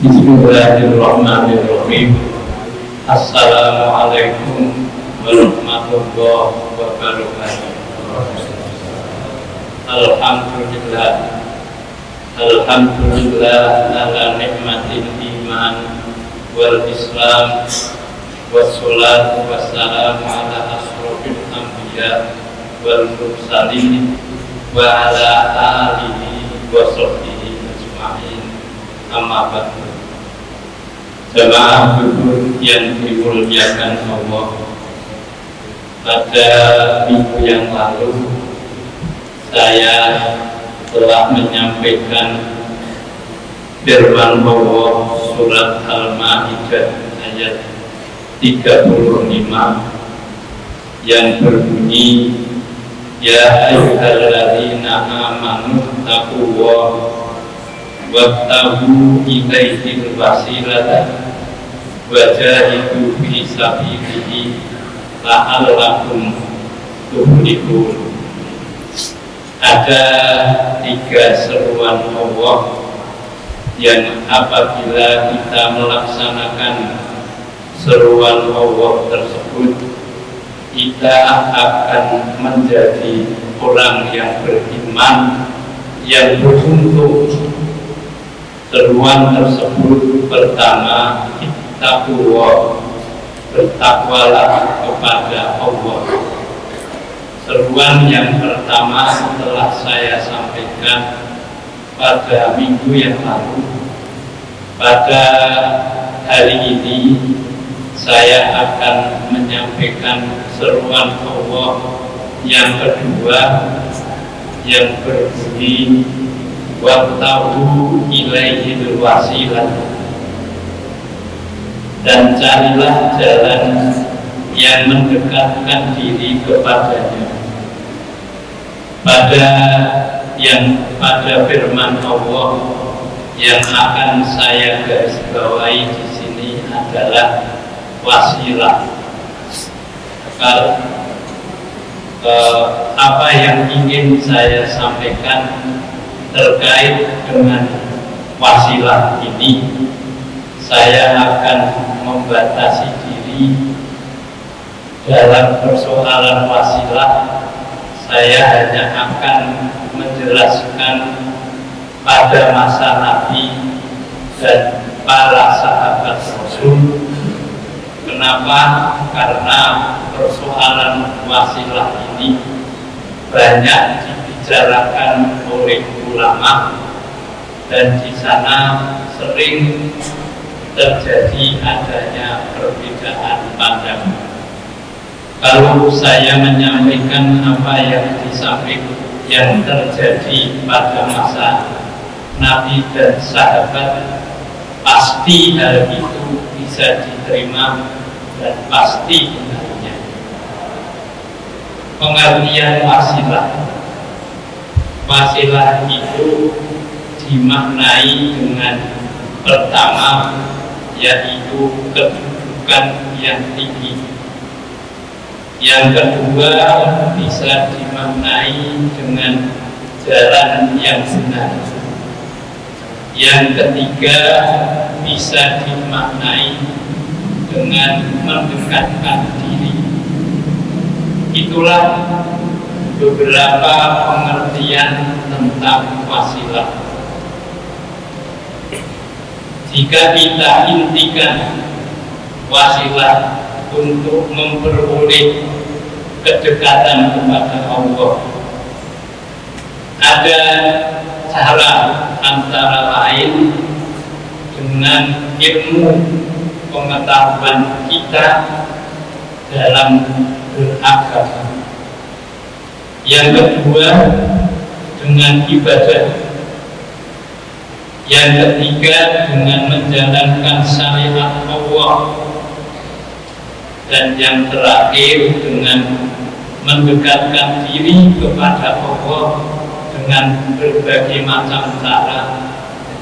Bismillahirrahmanirrahim. Assalamualaikum warahmatullahi wabarakatuh. Alhamdulillah ala nikmatil iman wal islam, wassalatu wassalamu ala asrofil anbiya wal mursalin wa ala alihi wa sahbihi ajma'in. Amma ba'du. Jemaah Bukur yang dimuliakan Allah, pada minggu yang lalu saya telah menyampaikan firman Allah surat Al-Maidah ayat 35 yang berbunyi, ya ayyuhalladzina amanu taqullaha wabtaghu ilaihil wasilata wajahidu fi sabilihi la'allakum tuflihun. Ada 3 seruan Allah yang apabila kita melaksanakan seruan Allah tersebut, kita akan menjadi orang yang beriman, yang beruntung. Seruan tersebut pertama, taqwa, bertakwalah kepada Allah. Seruan yang pertama telah saya sampaikan pada minggu yang lalu. Pada hari ini saya akan menyampaikan seruan Allah yang kedua, yang berbunyi, wabtaghu ilaihil wasilah, dan carilah jalan yang mendekatkan diri kepadanya. Pada firman Allah yang akan saya garis bawahi di sini adalah wasilah. Apa yang ingin saya sampaikan terkait dengan wasilah ini, saya akan membatasi diri dalam persoalan wasilah. Saya hanya akan menjelaskan pada masa Nabi dan para sahabat Rasul. Kenapa? Karena persoalan wasilah ini banyak dibicarakan oleh ulama, dan di sana sering terjadi adanya perbedaan pandangan. Kalau saya menyampaikan apa yang disampaikan yang terjadi pada masa Nabi dan sahabat, pasti hal itu bisa diterima dan pasti benarnya. Pengertian wasilah itu dimaknai dengan pertama, yaitu kedudukan yang tinggi. Yang kedua, bisa dimaknai dengan jalan yang benar. Yang ketiga, bisa dimaknai dengan mendekatkan diri. Itulah beberapa pengertian tentang wasilah. Jika kita intikan wasilah untuk memperoleh kedekatan kepada Allah, ada cara antara lain dengan ilmu pengetahuan kita dalam beragama. Yang kedua, dengan ibadah. Yang ketiga, dengan menjalankan syariat Allah. Dan yang terakhir, dengan mendekatkan diri kepada Allah dengan berbagai macam cara,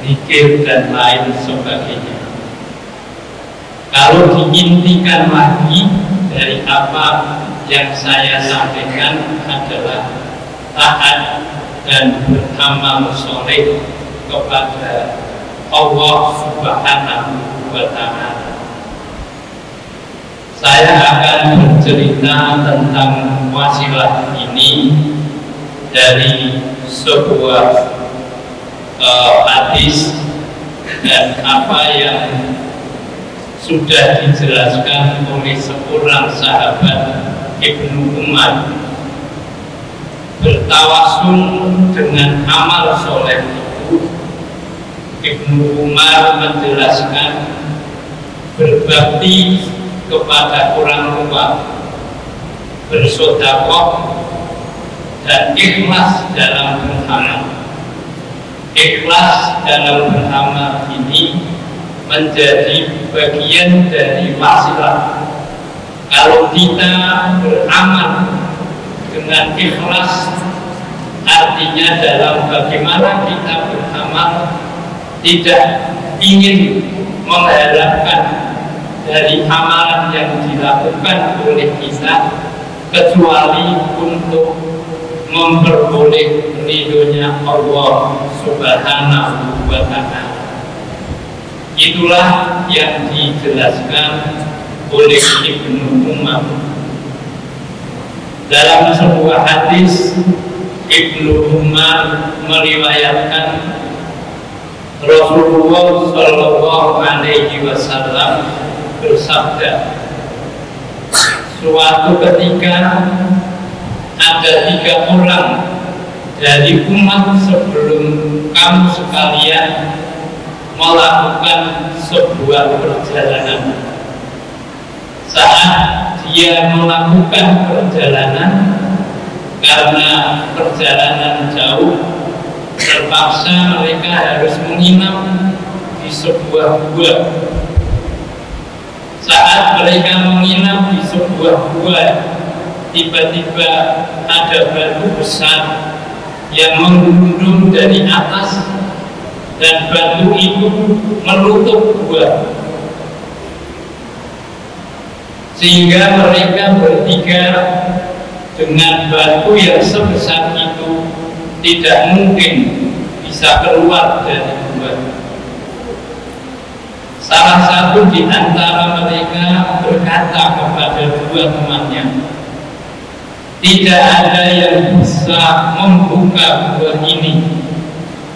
zikir dan lain sebagainya. Kalau diintikan lagi dari apa yang saya sampaikan adalah taat dan beramal soleh kepada Allah Subhanahu wa Ta'ala. Saya akan bercerita tentang wasilah ini dari sebuah hadis dan apa yang sudah dijelaskan oleh seorang sahabat Ibnu Umar. Bertawasul dengan amal soleh itu, Ibnu Umar menjelaskan berbakti kepada orang tua, bersedekah, dan ikhlas dalam beramal. Ikhlas dalam beramal ini menjadi bagian dari wasilah. Kalau kita beramal dengan ikhlas, artinya dalam bagaimana kita beramal tidak ingin mengharapkan dari amalan yang dilakukan oleh kita kecuali untuk memperoleh ridhonya Allah Subhanahu wa Ta'ala. Itulah yang dijelaskan oleh Ibnu Umar. Dalam sebuah hadis, Ibnu Umar meriwayatkan Rasulullah Shallallahu Alaihi Wasallam bersabda, suatu ketika ada 3 orang dari umat sebelum kamu sekalian melakukan sebuah perjalanan. Saat dia melakukan perjalanan, karena perjalanan jauh, terpaksa mereka harus menginap di sebuah gua. Saat mereka menginap di sebuah gua, tiba-tiba ada batu besar yang menggundung dari atas, dan batu itu menutup gua, sehingga mereka bertiga dengan batu yang sebesar itu tidak mungkin bisa keluar dari gua. Salah satu di antara mereka berkata kepada 2 temannya, tidak ada yang bisa membuka gua ini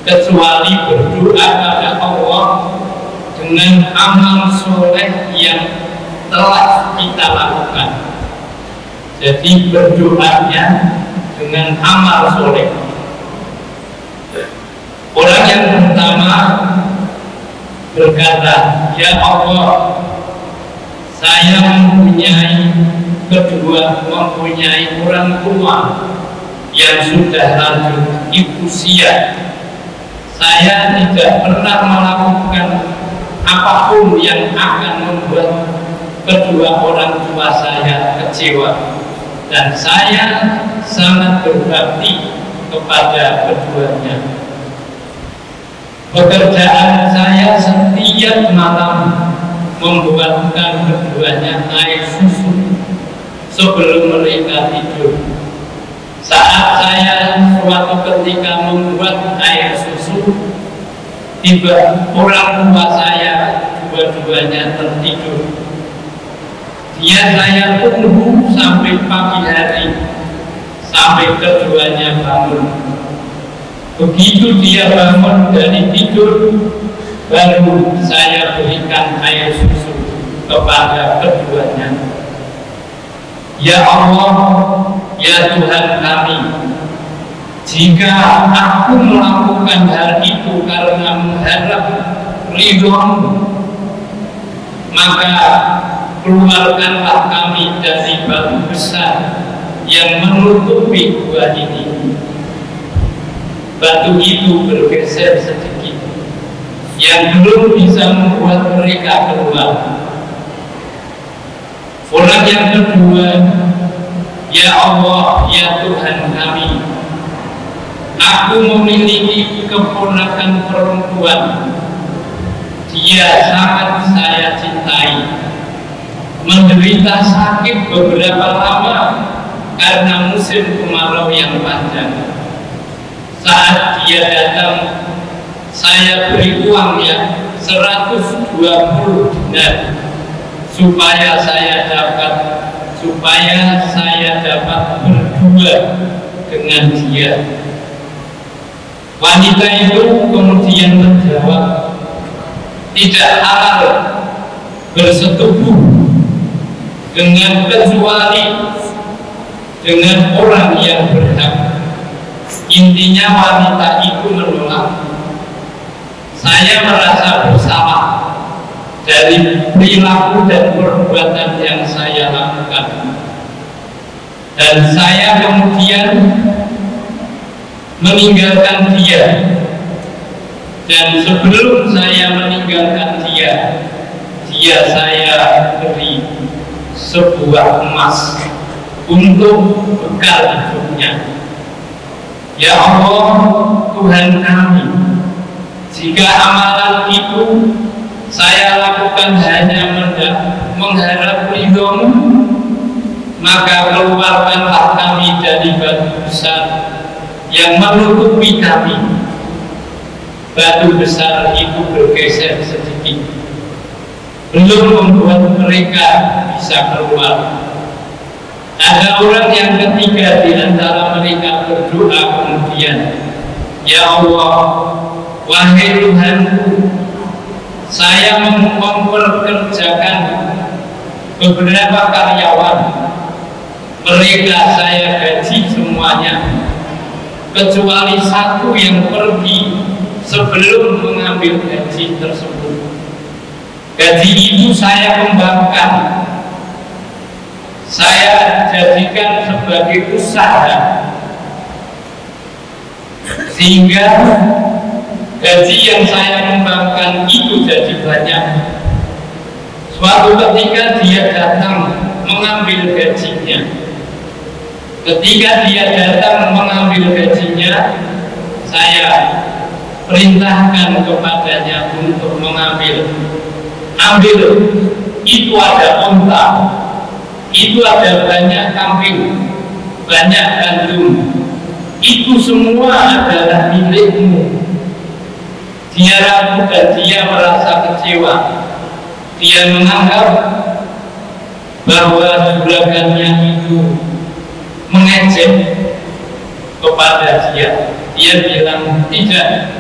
kecuali berdoa pada Allah dengan amal soleh yang telah kita lakukan. Jadi berdoanya dengan amal soleh. Orang yang pertama berkata, ya Allah, saya mempunyai orang tua yang sudah lanjut usia. Saya tidak pernah melakukan apapun yang akan membuat kedua orang tua saya kecewa, dan saya sangat berbakti kepada keduanya. Pekerjaan saya setiap malam membuatkan keduanya air susu sebelum mereka tidur. Saat saya suatu ketika membuat air susu, tiba orang tua saya dua-duanya tertidur. Saya tunggu sampai pagi hari, sampai keduanya bangun. Begitu dia bangun dari tidur, baru saya berikan air susu kepada keduanya. Ya Allah, ya Tuhan kami, jika aku melakukan hal itu karena mengharap ridho-Mu, maka keluarkanlah kami dari batu besar yang menutupi gua ini. Batu itu bergeser sedikit, yang belum bisa membuat mereka keluar. Orang yang kedua, ya Allah, ya Tuhan kami, aku memiliki keponakan perempuan. Dia sangat saya cintai, menderita sakit beberapa lama karena musim kemarau yang panjang. Saat dia datang, saya beri uang ya 120 dinar supaya saya dapat berdua dengan dia. Wanita itu kemudian menjawab, tidak halal bersetubuh dengan kecuali dengan orang yang berhak. Intinya wanita itu menolak. Saya merasa bersalah dari perilaku dan perbuatan yang saya lakukan, dan saya kemudian meninggalkan dia. Dan sebelum saya meninggalkan dia saya beri sebuah emas untuk bekal hidupnya. Ya Allah, Tuhan kami, jika amalan itu saya lakukan hanya mengharap ridho-Mu, maka keluarkanlah kami dari batu besar yang menutupi kami. Batu besar itu bergeser sedikit, belum membuat mereka bisa keluar. Ada orang yang ketiga di antara mereka berdoa kemudian, ya Allah, wahai Tuhanku, saya memperkerjakan beberapa karyawan, mereka saya gaji semuanya, kecuali satu yang pergi sebelum mengambil gaji tersebut. Gaji itu saya kembangkan, saya jadikan sebagai usaha, sehingga gaji yang saya kembangkan itu jadi banyak. Suatu ketika dia datang mengambil gajinya. Ketika dia datang mengambil gajinya, saya perintahkan kepadanya untuk mengambil. Ambil, itu ada unta, itu ada banyak kambing, banyak gandum, itu semua adalah milikmu. Dia ragu dan dia merasa kecewa. Dia menganggap bahwa juragannya itu mengejek kepada dia. Dia bilang, tidak,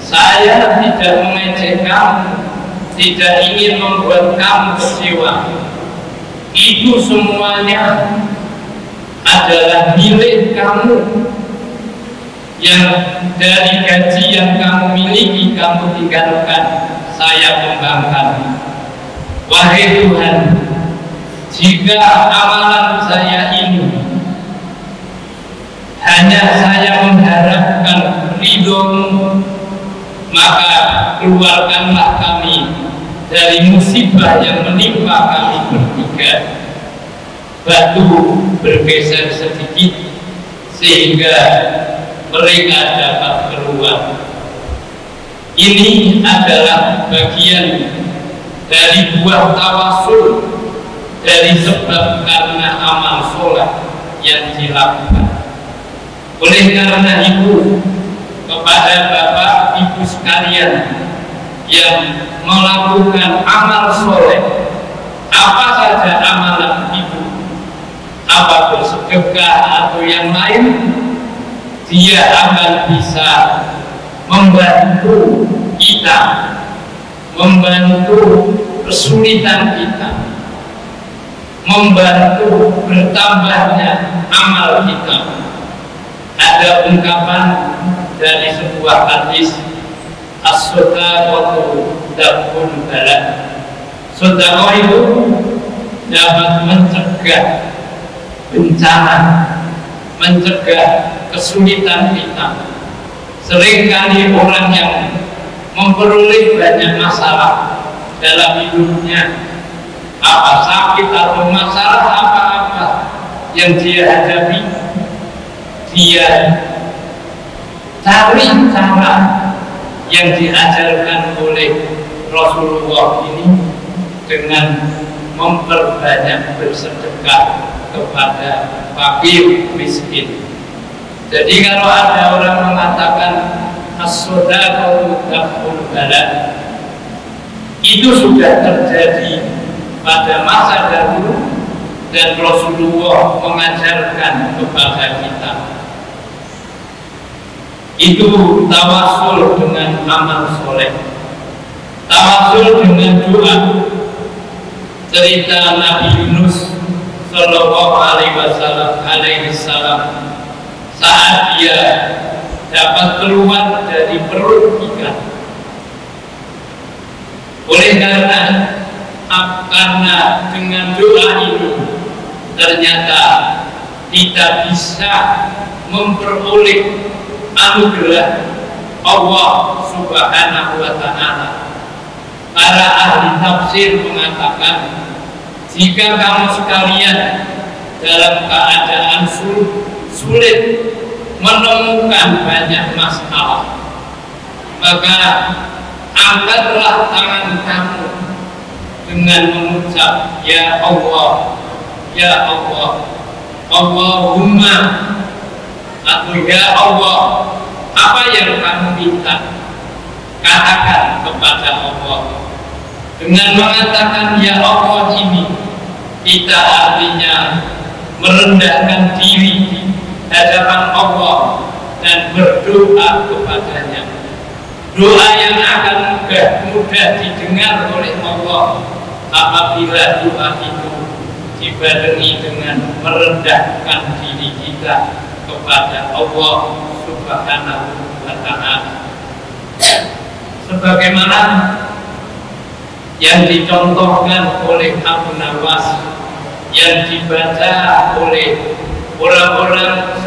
saya tidak mengejek kamu, tidak ingin membuat kamu kecewa. Itu semuanya adalah milik kamu, yang dari gaji yang kamu miliki kamu tinggalkan, saya kembangkan. Wahai Tuhan, jika amalan saya ini hanya saya mengharapkan ridho-Mu, maka keluarkanlah kami dari musibah yang menimpa kami bertiga. Batu bergeser sedikit sehingga mereka dapat keluar. Ini adalah bagian dari buah tawasul, dari sebab karena amal sholat yang dilakukan. Oleh karena itu, kepada Bapak Ibu sekalian yang melakukan amal soleh, apa saja amalan itu, apa bersedekah atau yang lain, dia akan bisa membantu kita, membantu kesulitan kita, membantu bertambahnya amal kita. Ada ungkapan dari sebuah hadis, as-shadaqatu daf'ul bala. Sedekah itu dapat mencegah bencana, mencegah kesulitan kita. Seringkali orang yang memperoleh banyak masalah dalam hidupnya, apa sakit atau masalah apa-apa yang dia hadapi, dia cari cara yang diajarkan oleh Rasulullah ini dengan memperbanyak bersedekah kepada fakir miskin. Jadi kalau ada orang mengatakan as-shadaqatu taful bala. Itu sudah terjadi pada masa dahulu dan Rasulullah mengajarkan kepada kita. Itu tawasul dengan amal soleh, tawasul dengan doa. Cerita Nabi Yunus Sallallahu Alaihi Wasallam saat dia dapat keluar dari perut ikan. Oleh karena dengan doa ini ternyata kita bisa memperoleh anugerah Allah Subhanahu wa Ta'ala. Para ahli tafsir mengatakan, jika kamu sekalian dalam keadaan sulit menemukan banyak masalah, maka angkatlah tangan kamu dengan mengucap ya Allah, ya Allah, Allahumma, atau ya Allah, apa yang kamu minta katakan kepada Allah. Dengan mengatakan ya Allah ini, kita artinya merendahkan diri di hadapan Allah dan berdoa kepadanya. Doa yang akan mudah didengar oleh Allah apabila doa itu dibarengi dengan merendahkan diri kita kepada Allah Subhanahu wa Ta'ala. Sebagaimana yang dicontohkan oleh Abu Nawas, yang dibaca oleh orang-orang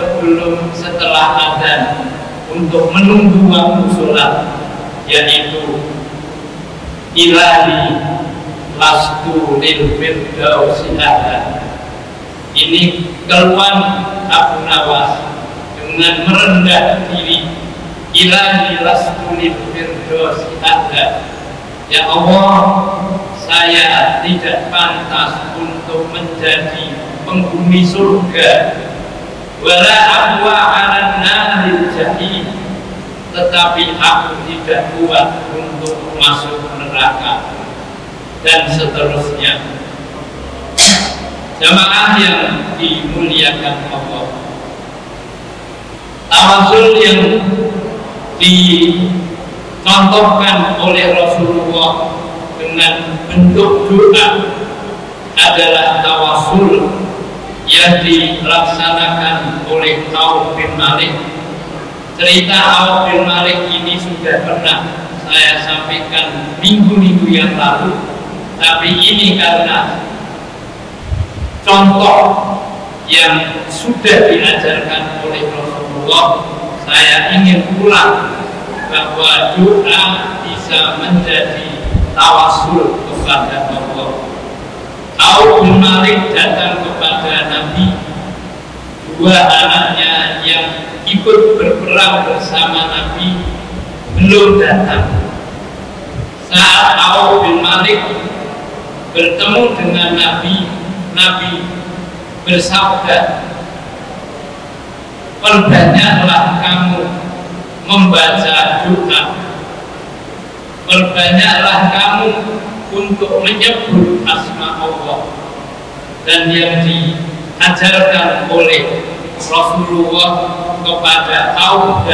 setelah adzan untuk menunggu waktu sholat, yaitu ilahi lastu lil firdausi a'la. Ini keluhan Abu Nawas dengan merendah diri, ilahi lastu lil firdausi a'la. Ya Allah, saya tidak pantas untuk menjadi penghuni surga, wala aqwa 'alan naril jahim, tetapi aku tidak kuat untuk masuk neraka, dan seterusnya. Jamaah yang dimuliakan Allah, tawasul yang dicontohkan oleh Rasulullah dengan bentuk doa adalah tawasul yang dilaksanakan oleh Auf bin Malik. Cerita Auf bin Malik ini sudah pernah saya sampaikan minggu-minggu yang lalu, tapi ini karena contoh yang sudah diajarkan oleh Rasulullah, saya ingin ulang bahwa doa bisa menjadi tawasul kepada Allah. Auf bin Malik datang kepada Nabi, dua anaknya yang ikut berperang bersama Nabi belum datang. Saat Auf bin Malik bertemu dengan Nabi, Nabi bersabda, perbanyaklah kamu membaca doa, perbanyaklah kamu untuk menyebut asma Allah. Dan yang diajarkan oleh Rasulullah kepada Auf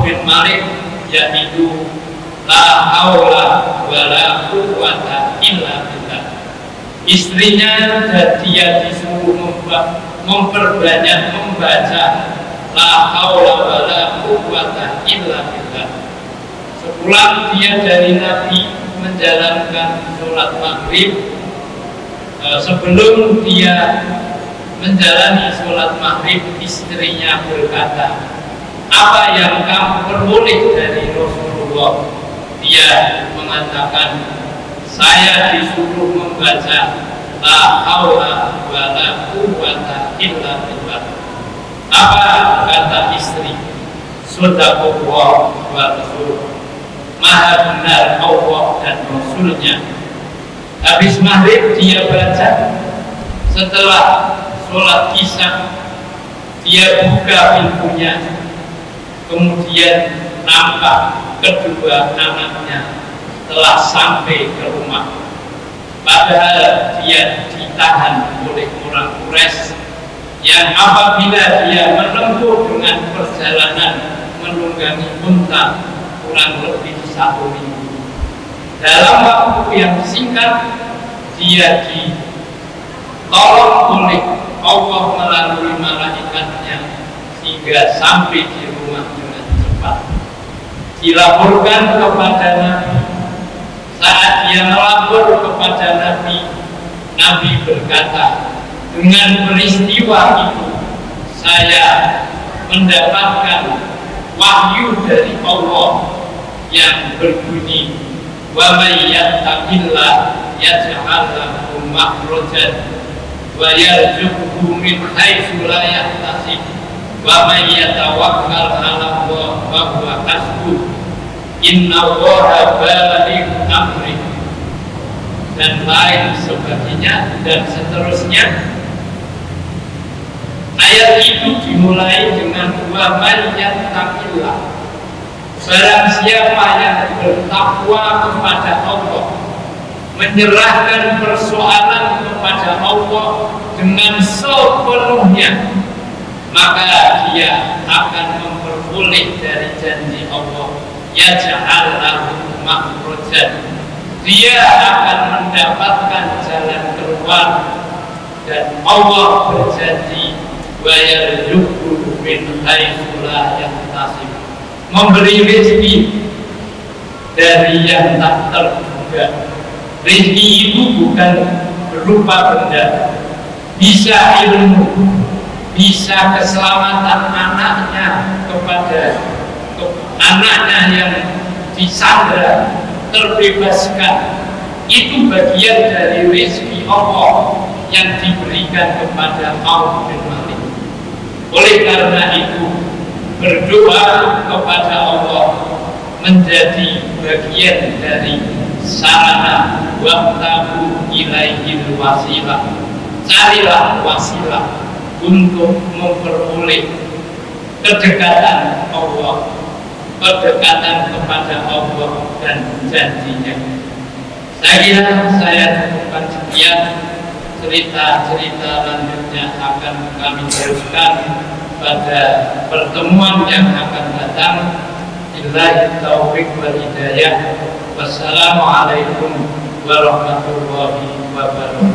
bin Malik yaitu la haula wala quwwata illa billah. Istrinya dan dia disuruh memperbanyak membaca la haula wala quwwata illa billah. Sepulang dia dari Nabi menjalankan sholat maghrib, sebelum dia menjalani sholat maghrib, istrinya berkata, apa yang kamu peroleh dari Rasulullah? Dia mengatakan, saya disuruh membaca la haula wala quwwata illa billah. Apa kata istri? Shadaqallah wa rasuluh, maha benar Allah dan Rasulnya. Habis maghrib dia baca, setelah sholat isya dia buka pintunya, Kemudian nampak kedua anaknya telah sampai ke rumah, padahal dia ditahan oleh orang Quraisy yang apabila dia menempuh dengan perjalanan menunggangi unta kurang lebih 1 minggu, dalam waktu yang singkat dia ditolong oleh Allah melalui malaikatnya hingga sampai di rumah dengan cepat. Dilaporkan kepada Nabi. Saat dia melapor kepada Nabi, Nabi berkata, dengan peristiwa itu saya mendapatkan wahyu dari Allah yang berbunyi, wa may yattaqillah yaj'al lahu makhrajan wa yarzuqhu min haitsu la yahtasib wa may yatawakkal 'ala Allah fa huwa hasbuh innallaha baligh amri, dan lain sebagainya dan seterusnya. Ayat itu dimulai dengan wa may yattaqillah, barang siapa yang bertakwa kepada Allah, menyerahkan persoalan kepada Allah dengan sepenuhnya, maka dia akan memperoleh dari janji Allah, yaj'al lahu makhrajan, dia akan mendapatkan jalan keluar, dan Allah berjanji wa yarzuqhu min haitsu la yahtasib, memberi rezeki dari yang tak terduga. Rezeki itu bukan berupa benda, bisa ilmu, bisa keselamatan anaknya kepada anaknya yang disandra terbebaskan. Itu bagian dari rezeki Allah yang diberikan kepada Auf bin Malik. Oleh karena itu, berdoa kepada Allah menjadi bagian dari sarana wabtagu ilaihil wasilah. Carilah wasilah untuk memperoleh kedekatan Allah, kedekatan kepada Allah dan janjinya. Saya kira saya cukupkan sekian. Cerita-cerita lanjutnya akan kami teruskan pada pertemuan yang akan datang. Billahi taufiq wal hidayah. Wassalamualaikum warahmatullahi wabarakatuh.